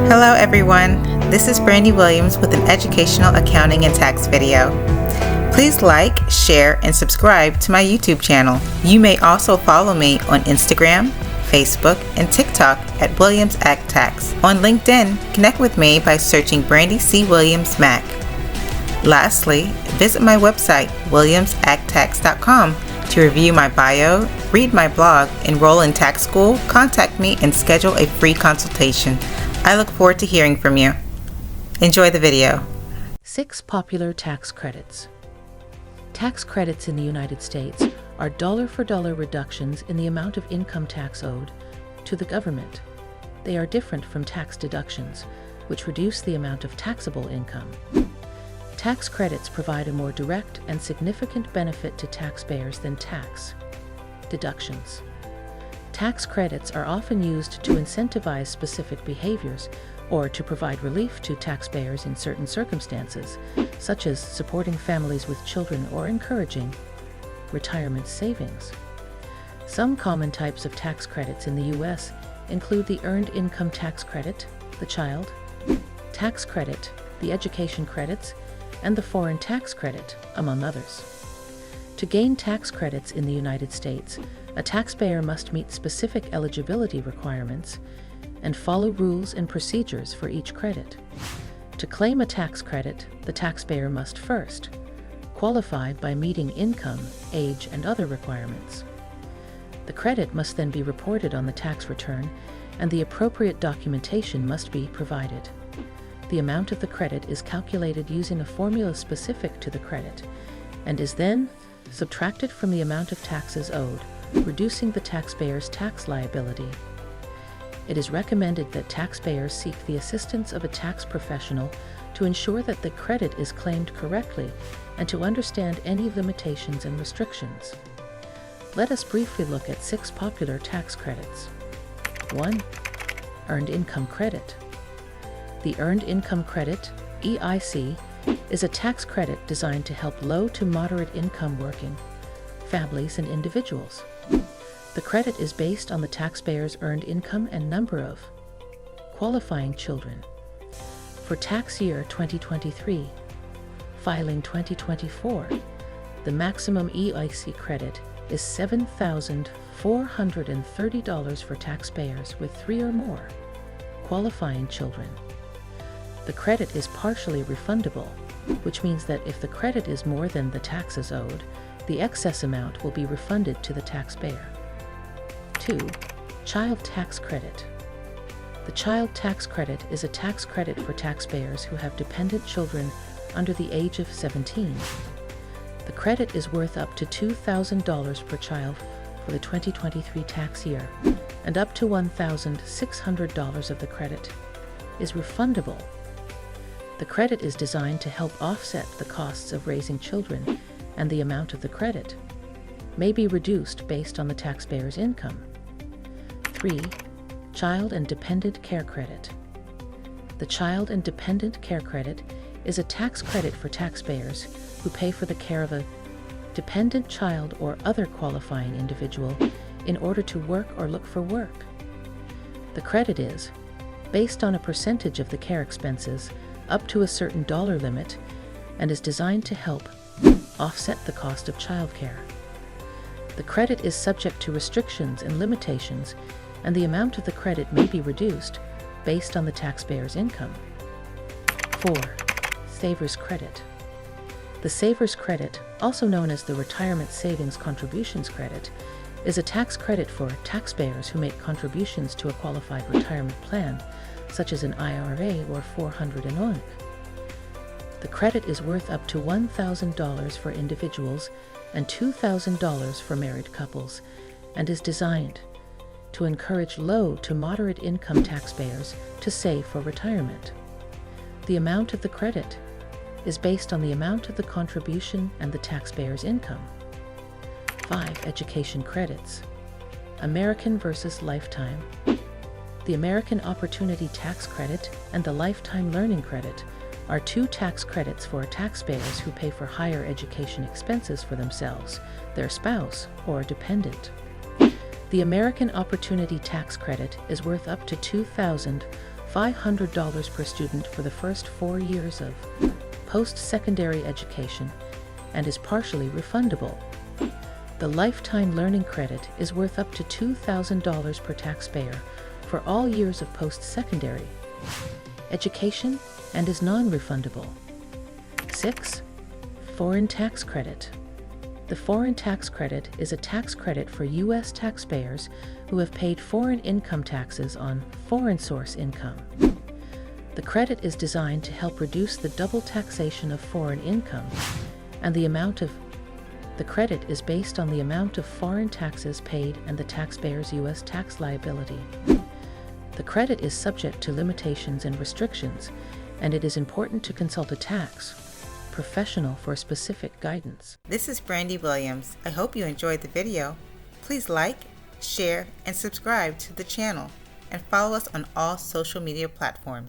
Hello everyone, this is Brandy Williams with an educational accounting and tax video. Please like, share, and subscribe to my YouTube channel. You may also follow me on Instagram, Facebook, and TikTok at WilliamsAccTax. On LinkedIn, connect with me by searching Brandy C. Williams Mac. Lastly, visit my website, WilliamsAccTax.com, to review my bio, read my blog, enroll in tax school, contact me, and schedule a free consultation. I look forward to hearing from you. Enjoy the video. 6 popular tax credits. Tax credits in the United States are dollar-for-dollar reductions in the amount of income tax owed to the government. They are different from tax deductions, which reduce the amount of taxable income. Tax credits provide a more direct and significant benefit to taxpayers than tax deductions. Tax credits are often used to incentivize specific behaviors or to provide relief to taxpayers in certain circumstances, such as supporting families with children or encouraging retirement savings. Some common types of tax credits in the U.S. include the Earned Income Tax Credit, the Child Tax Credit, the Education Credits, and the Foreign Tax Credit, among others. To gain tax credits in the United States, a taxpayer must meet specific eligibility requirements and follow rules and procedures for each credit. To claim a tax credit, the taxpayer must first qualify by meeting income, age, and other requirements. The credit must then be reported on the tax return, and the appropriate documentation must be provided. The amount of the credit is calculated using a formula specific to the credit, and is then subtracted from the amount of taxes owed, reducing the taxpayer's tax liability. It is recommended that taxpayers seek the assistance of a tax professional to ensure that the credit is claimed correctly and to understand any limitations and restrictions. Let us briefly look at 6 popular tax credits. 1. Earned Income Credit. The Earned Income Credit, EIC, is a tax credit designed to help low to moderate income working families and individuals. The credit is based on the taxpayer's earned income and number of qualifying children. For tax year 2023, filing 2024, the maximum EIC credit is $7,430 for taxpayers with 3 or more qualifying children. The credit is partially refundable, which means that if the credit is more than the taxes owed, the excess amount will be refunded to the taxpayer. 2. Child Tax Credit. The Child Tax Credit is a tax credit for taxpayers who have dependent children under the age of 17. The credit is worth up to $2,000 per child for the 2023 tax year, and up to $1,600 of the credit is refundable. The credit is designed to help offset the costs of raising children, and the amount of the credit may be reduced based on the taxpayer's income. 3. Child and Dependent Care Credit. The Child and Dependent Care Credit is a tax credit for taxpayers who pay for the care of a dependent child or other qualifying individual in order to work or look for work. The credit is based on a percentage of the care expenses up to a certain dollar limit and is designed to help offset the cost of childcare. The credit is subject to restrictions and limitations, and the amount of the credit may be reduced based on the taxpayer's income. 4. Savers Credit. The Savers Credit, also known as the Retirement Savings Contributions Credit, is a tax credit for taxpayers who make contributions to a qualified retirement plan, such as an IRA or 401k. The credit is worth up to $1,000 for individuals and $2,000 for married couples, and is designed to encourage low to moderate income taxpayers to save for retirement. The amount of the credit is based on the amount of the contribution and the taxpayer's income. 5. Education Credits. American versus Lifetime. The American Opportunity Tax Credit and the Lifetime Learning Credit are 2 tax credits for taxpayers who pay for higher education expenses for themselves, their spouse, or dependent. The American Opportunity Tax Credit is worth up to $2,000 $500 per student for the first 4 years of post-secondary education, and is partially refundable. The lifetime learning credit is worth up to $2,000 per taxpayer for all years of post-secondary education and is non-refundable. 6. Foreign tax credit. The foreign tax credit is a tax credit for U.S. taxpayers who have paid foreign income taxes on foreign source income. The credit is designed to help reduce the double taxation of foreign income, and the credit is based on the amount of foreign taxes paid and the taxpayer's U.S. tax liability. The credit is subject to limitations and restrictions, and it is important to consult a tax professional for specific guidance. This is Brandy Williams. I hope you enjoyed the video. Please like, share, and subscribe to the channel, and follow us on all social media platforms.